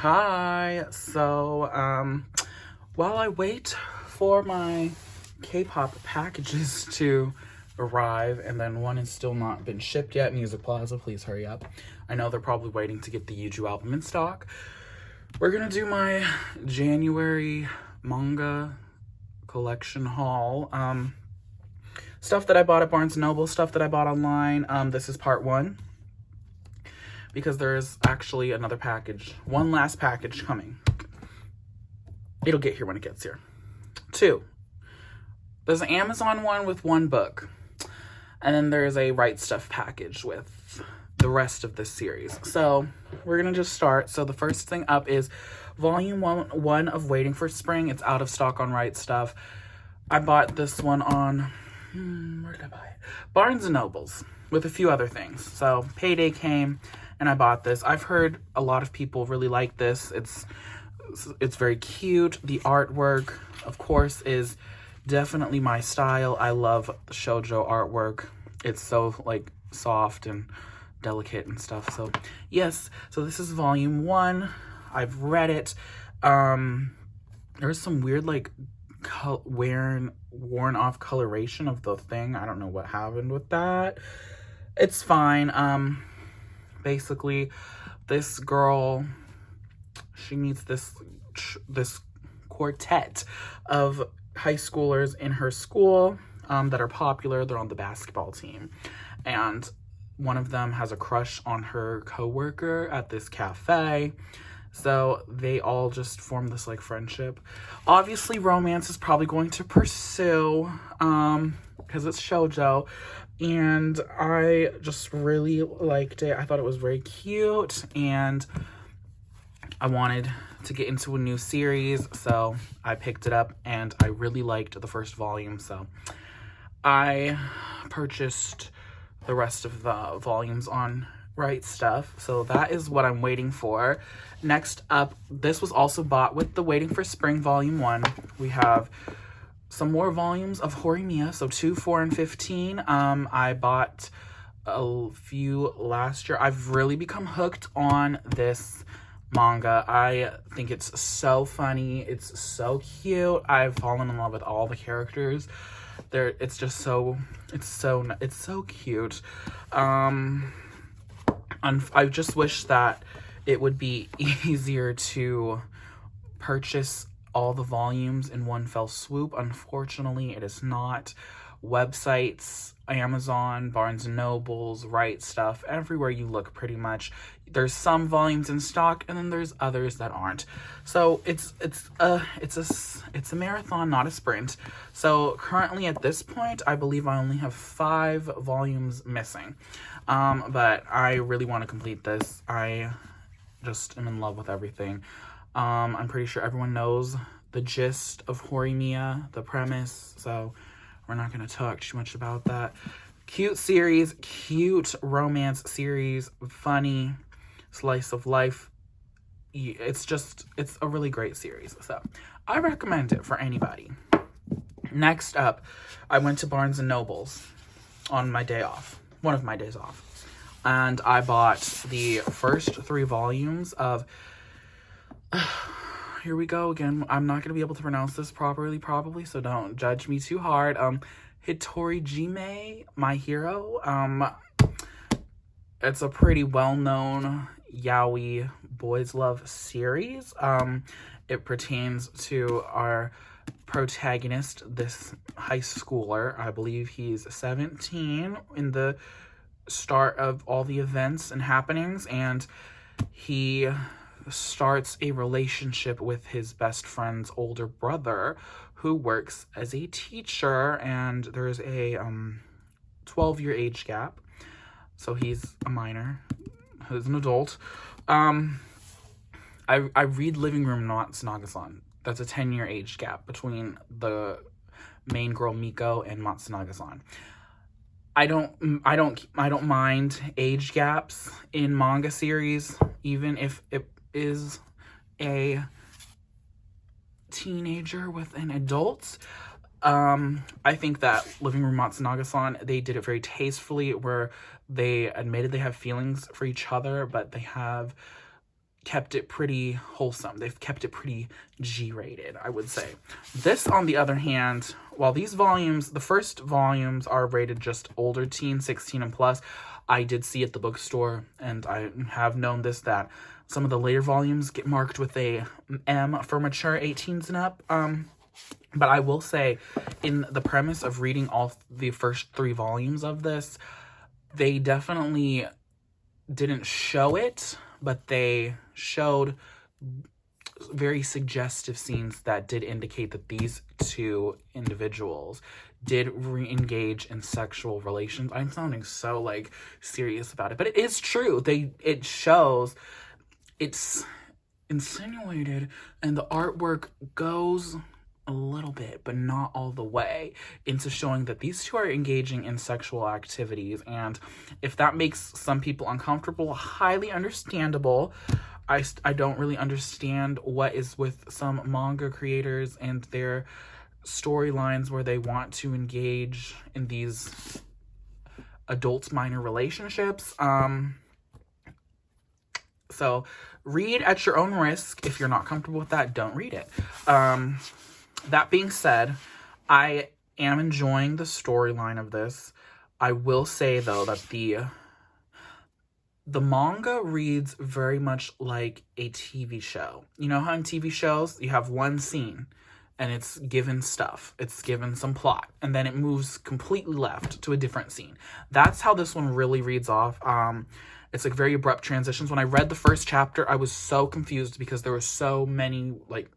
Hi. While I wait for my K-pop packages to arrive, and then one has still not been shipped yet, Music Plaza, please hurry up. I know they're probably waiting to get the Yuju album in stock. We're gonna do my January manga collection haul. Stuff that I bought at Barnes & Noble, stuff that I bought online. This is part one, because there's actually another package, one last package coming. It'll get here when it gets here. Two, there's an Amazon one with one book, and then there's a Right Stuff package with the rest of this series. So we're gonna just start. So the first thing up is volume one of Waiting for Spring. It's out of stock on Right Stuff. I bought this one on, where did I buy it? Barnes & Noble's with a few other things. So payday came and I bought this. I've heard a lot of people really like this. It's very cute. The artwork, of course, is definitely my style. I love the shoujo artwork. It's so like soft and delicate and stuff. So yes, so this is volume one. I've read it. There's some weird like worn off coloration of the thing. I don't know what happened with that. It's fine. Basically, this girl, she meets this quartet of high schoolers in her school that are popular. They're on the basketball team, and one of them has a crush on her coworker at this cafe. So they all just form this like friendship. Obviously, romance is probably going to pursue because it's shoujo, and I just really liked it. I thought it was very cute, and I wanted to get into a new series, so I picked it up, and I really liked the first volume, so I purchased the rest of the volumes on Right Stuff. So that is what I'm waiting for. Next up, this was also bought with the Waiting for Spring volume 1. We have some more volumes of Horimiya, so 2, 4, and 15. I bought a few last year. I've really become hooked on this manga. I think it's so funny. It's so cute. I've fallen in love with all the characters. It's so cute. I just wish that it would be easier to purchase all the volumes in one fell swoop. Unfortunately, it is not. Websites, Amazon, Barnes & Noble's, Right Stuff, everywhere you look pretty much, there's some volumes in stock, and then there's others that aren't. So it's a marathon, not a sprint. So currently at this point, I believe I only have 5 volumes missing. But I really want to complete this. I just am in love with everything. I'm pretty sure everyone knows the gist of Horimiya, the premise, so we're not going to talk too much about that. Cute series, cute romance series, funny slice of life. It's a really great series, so I recommend it for anybody. Next up, I went to Barnes & Noble's on my day off, one of my days off, and I bought the first 3 volumes of here we go again. I'm not going to be able to pronounce this properly, probably, so don't judge me too hard. Hitorijime, My Hero. It's a pretty well-known yaoi boys love series. It pertains to our protagonist, this high schooler. I believe he's 17 in the start of all the events and happenings, and he starts a relationship with his best friend's older brother, who works as a teacher, and there's a 12-year age gap, so he's a minor, he's an adult. I read Living Room Matsunaga-san. That's a 10-year age gap between the main girl Miko and Matsunaga-san. I don't mind age gaps in manga series, even if it is a teenager with an adult. I think that Living Room Matsunaga-san, they did it very tastefully, where they admitted they have feelings for each other, but they have kept it pretty wholesome. They've kept it pretty G-rated, I would say. This, on the other hand, while these volumes, the first volumes are rated just older teen, 16 and plus, I did see at the bookstore, and I have known this, that some of the later volumes get marked with a M for mature 18s and up. But I will say, in the premise of reading all the first 3 volumes of this, they definitely didn't show it, but they showed very suggestive scenes that did indicate that these 2 individuals did re-engage in sexual relations. I'm sounding so, like, serious about it, but it is true. It shows, it's insinuated, and the artwork goes a little bit, but not all the way, into showing that these 2 are engaging in sexual activities. And if that makes some people uncomfortable, highly understandable. I don't really understand what is with some manga creators and their storylines where they want to engage in these adult minor relationships. So read at your own risk. If you're not comfortable with that, don't read it. That being said, I am enjoying the storyline of this. I will say, though, that the manga reads very much like a TV show. You know how in TV shows, you have one scene, and it's given stuff. It's given some plot, and then it moves completely left to a different scene. That's how this one really reads off. It's like very abrupt transitions. When I read the first chapter, I was so confused because there were so many, like,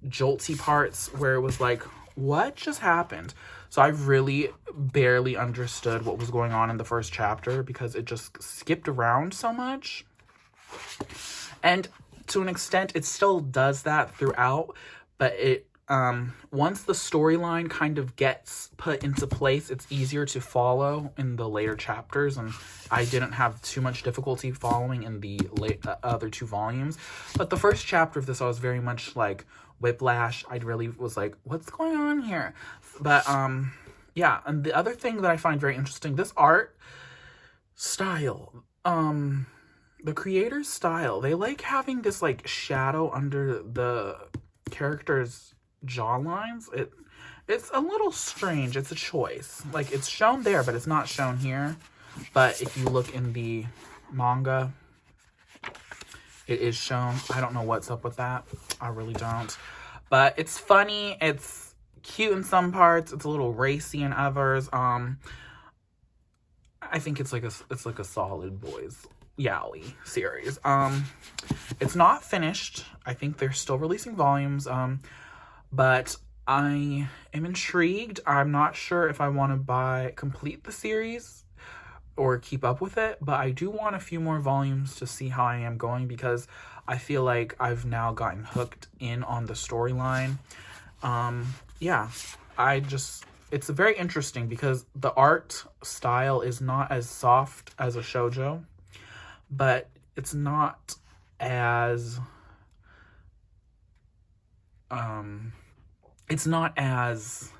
jolty parts where it was like, what just happened? So I really barely understood what was going on in the first chapter because it just skipped around so much. And to an extent, it still does that throughout, but it once the storyline kind of gets put into place, it's easier to follow in the later chapters, and I didn't have too much difficulty following in the other 2 volumes. But the first chapter of this, I was very much like whiplash. I really was like, what's going on here? But yeah, and the other thing that I find very interesting, this art style, the creator's style, they like having this like shadow under the character's jawlines. It's a little strange. It's a choice. Like, it's shown there, but it's not shown here. But if you look in the manga, it is shown. I don't know what's up with that. I really don't. But it's funny. It's cute in some parts. It's a little racy in others. I think it's like a solid boys yaoi series. It's not finished. I think they're still releasing volumes. But I am intrigued. I'm not sure if I want to complete the series or keep up with it, but I do want a few more volumes to see how I am going, because I feel like I've now gotten hooked in on the storyline. Yeah, it's very interesting because the art style is not as soft as a shoujo, but it's not as it's not as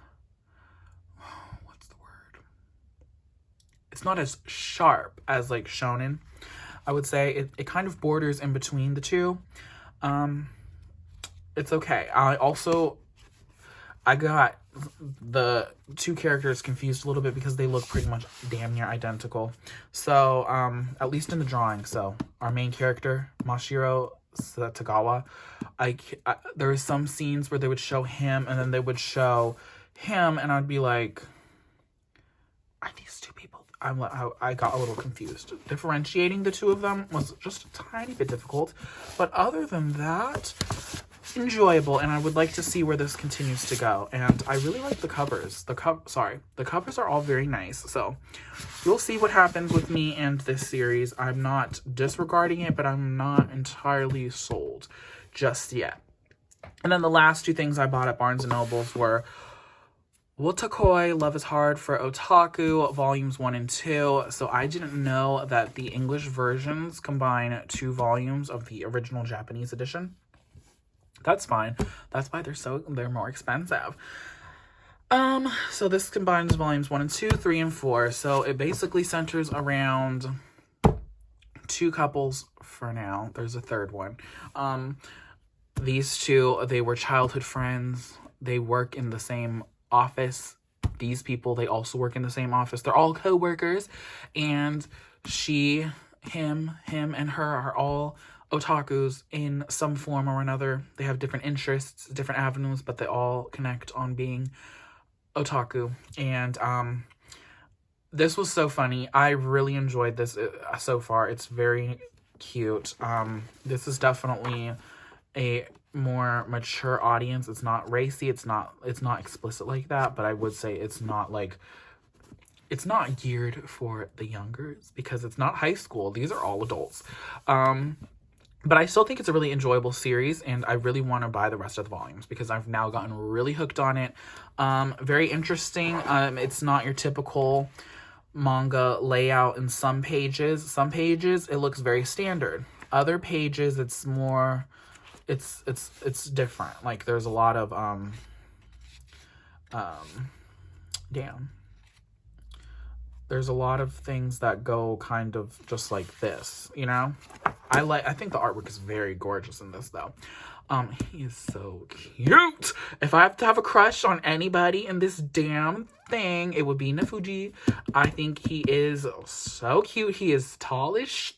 sharp as like shonen. I would say it kind of borders in between the 2. It's okay. I got the 2 characters confused a little bit because they look pretty much damn near identical. So, at least in the drawing. So, our main character, Mashiro Satagawa, there were some scenes where they would show him and then they would show him, and I'd be like, are these 2 people? I got a little confused. Differentiating the 2 of them was just a tiny bit difficult, but other than that, enjoyable, and I would like to see where this continues to go. And I really like the covers. The covers are all very nice. So we'll see what happens with me and this series. I'm not disregarding it, but I'm not entirely sold just yet. And then the last 2 things I bought at Barnes & Nobles were Wotakoi, Love is Hard for Otaku, volumes 1 and 2. So I didn't know that the English versions combine 2 volumes of the original Japanese edition. That's fine. That's why they're more expensive. So this combines volumes 1 and 2, 3 and 4. So it basically centers around two couples for now. There's a third one. These two, they were childhood friends. They work in the same office. These people, they also work in the same office. They're all co-workers. And him, and her are all otakus in some form or another. They have different interests, different avenues, but they all connect on being otaku. And this was so funny. I really enjoyed this so far. It's very cute. This is definitely a more mature audience. It's not racy. It's not explicit like that, but I would say it's not geared for the youngers because it's not high school. These are all adults. But I still think it's a really enjoyable series, and I really want to buy the rest of the volumes because I've now gotten really hooked on it. Very interesting. It's not your typical manga layout in some pages. Some pages, it looks very standard. Other pages, it's more, it's different. Like, there's a lot of, there's a lot of things that go kind of just like this, you know? I think the artwork is very gorgeous in this, though. He is so cute. If I have to have a crush on anybody in this damn thing, it would be Nefuji. I think he is so cute. He is tallish,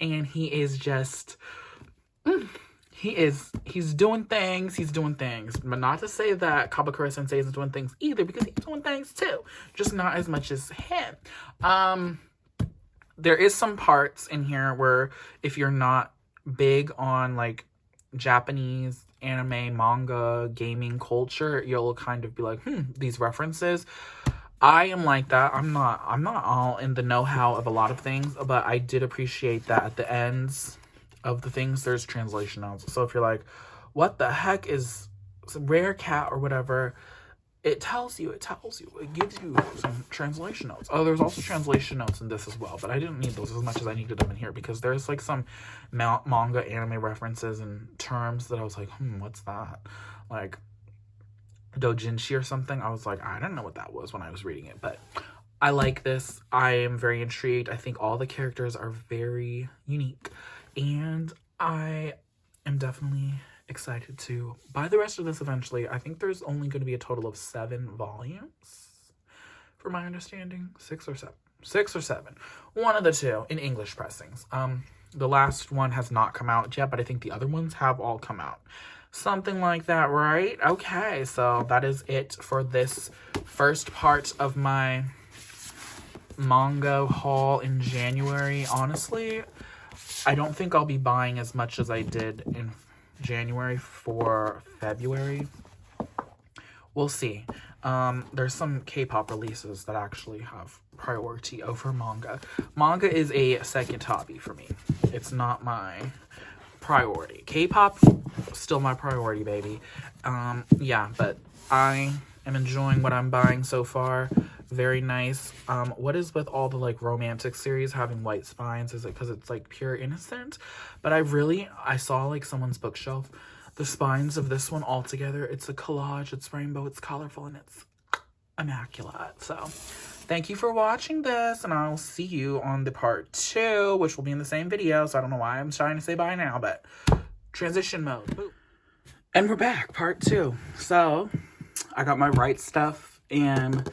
and he is just... He's doing things. But not to say that Kabakura Sensei isn't doing things either, because he's doing things too. Just not as much as him. There is some parts in here where if you're not big on like Japanese anime, manga, gaming culture, you'll kind of be like, these references. I am like that. I'm not all in the know-how of a lot of things, but I did appreciate that at the ends of the things, there's translation notes. So if you're like, what the heck is rare cat or whatever, it tells you, it gives you some translation notes. Oh, there's also translation notes in this as well, but I didn't need those as much as I needed them in here because there's like some manga anime references and terms that I was like, what's that? Like doujinshi or something. I was like, I don't know what that was when I was reading it, but I like this. I am very intrigued. I think all the characters are very unique, and I am definitely excited to buy the rest of this eventually. I think there's only going to be a total of 7 volumes, for my understanding. 6 or 7. One of the two in English pressings. The last one has not come out yet, but I think the other ones have all come out. Something like that, right? Okay, so that is it for this first part of my manga haul in January. Honestly, I don't think I'll be buying as much as I did in January for February. We'll see. There's some K-pop releases that actually have priority over manga. Manga is a second hobby for me. It's not my priority. K-pop, still my priority, baby. Yeah, but I am enjoying what I'm buying so far. Very nice. What is with all the like romantic series having white spines? Is it because it's like pure innocent? But I saw like someone's bookshelf. The spines of this one all together, it's a collage, it's rainbow, it's colorful, and it's immaculate. So thank you for watching this, and I'll see you on the part 2, which will be in the same video. So I don't know why I'm trying to say bye now, but transition mode. Boop. And we're back, part 2. So I got my right stuff and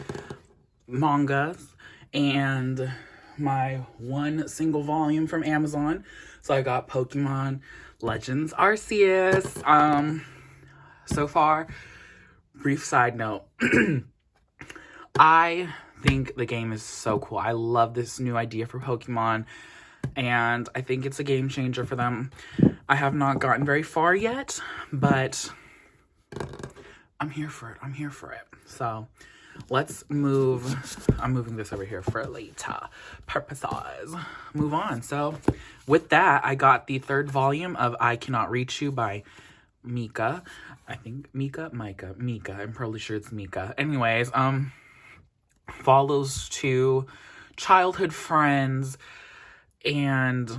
mangas and my 1 single volume from Amazon. So I got Pokemon Legends Arceus. So far, brief side note, I think the game is so cool. I love this new idea for Pokemon, and I think it's a game changer for them. I have not gotten very far yet, but I'm here for it. So let's move. I'm moving this over here for later purposes. Move on. So with that, I got the 3rd volume of I Cannot Reach You by Mika. I think Mika. I'm probably sure it's Mika. Anyways, follows 2 childhood friends and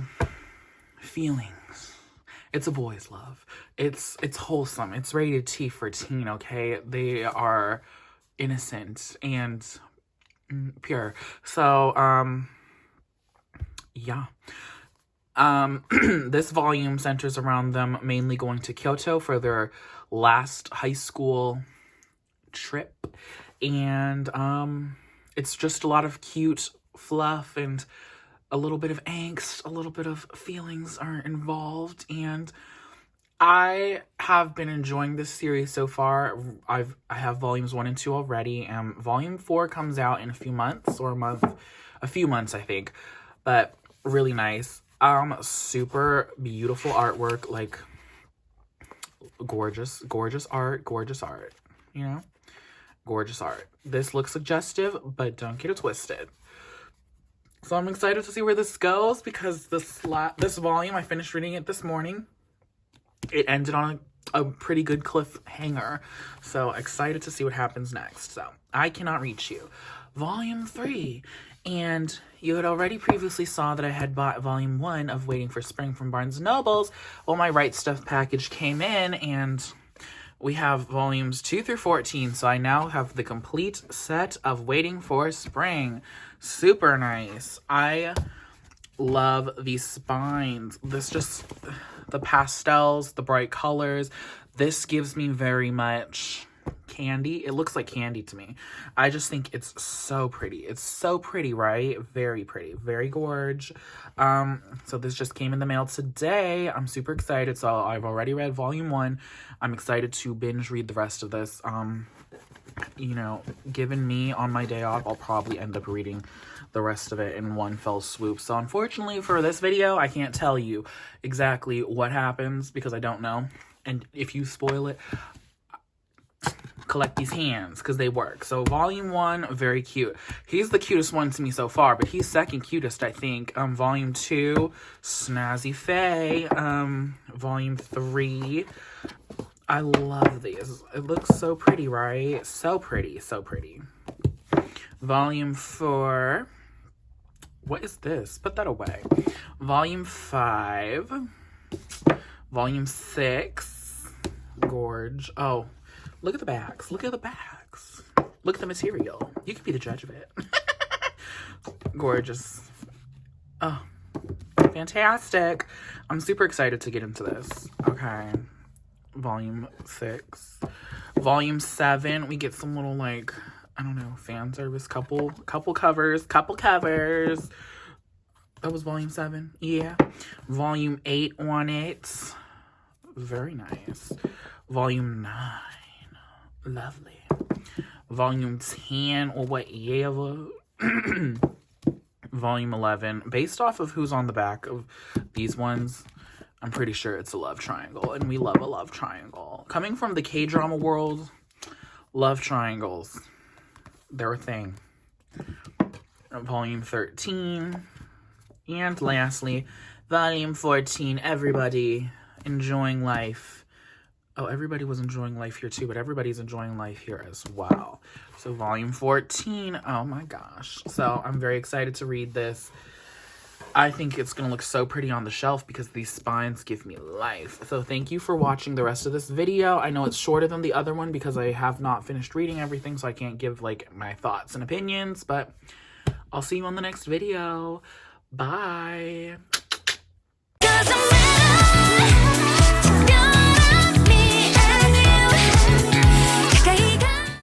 feelings. It's a boy's love. It's wholesome. It's rated T for teen, okay? They are innocent and pure. So, yeah. This volume centers around them mainly going to Kyoto for their last high school trip. And it's just a lot of cute fluff and a little bit of angst, a little bit of feelings are involved, and I have been enjoying this series so far. I have volumes 1 and 2 already, and volume 4 comes out in a few months, or a few months, I think. But really nice. Super beautiful artwork, like gorgeous art, you know? Gorgeous art. This looks suggestive, but don't get it twisted. So I'm excited to see where this goes, because this volume, I finished reading it this morning. It ended on a pretty good cliffhanger. So excited to see what happens next. So I Cannot Reach You, volume 3. And you had already previously saw that I had bought volume 1 of Waiting for Spring from Barnes & Nobles. Well, my Right Stuff package came in, and we have volumes 2 through 14. So I now have the complete set of Waiting for Spring. Super nice. I love these spines. The pastels, the bright colors. This gives me very much candy. It looks like candy to me. I just think it's so pretty. It's so pretty, right? Very pretty. Very gorge. So this just came in the mail today. I'm super excited. So I've already read volume 1. I'm excited to binge read the rest of this. You know, given me on my day off, I'll probably end up reading the rest of it in one fell swoop. So unfortunately for this video, I can't tell you exactly what happens because I don't know. And if you spoil it, collect these hands because they work. So volume 1, very cute. He's the cutest one to me so far, but he's second cutest, I think. Volume 2, Snazzy Faye. Volume 3, I love these. It looks so pretty, right? So pretty, so pretty. Volume 4. What is this? Put that away. Volume 5. Volume 6. Gorge. Oh, look at the backs. Look at the backs. Look at the material. You can be the judge of it. Gorgeous. Oh, fantastic. I'm super excited to get into this. Okay. Volume 6. Volume 7, we get some little, like, I don't know, fan service, couple covers. That was volume 7. Yeah. Volume 8 on it. Very nice. Volume 9. Lovely. Volume 10, or whatever. Volume 11. Based off of who's on the back of these ones, I'm pretty sure it's a love triangle, and we love a love triangle. Coming from the K-drama world, love triangles, they're a thing. Volume 13. And lastly, volume 14, everybody enjoying life. Oh, everybody was enjoying life here too, but everybody's enjoying life here as well. So volume 14, oh my gosh. So I'm very excited to read this. I think it's going to look so pretty on the shelf because these spines give me life. So thank you for watching the rest of this video. I know it's shorter than the other one because I have not finished reading everything, so I can't give, like, my thoughts and opinions. But I'll see you on the next video. Bye.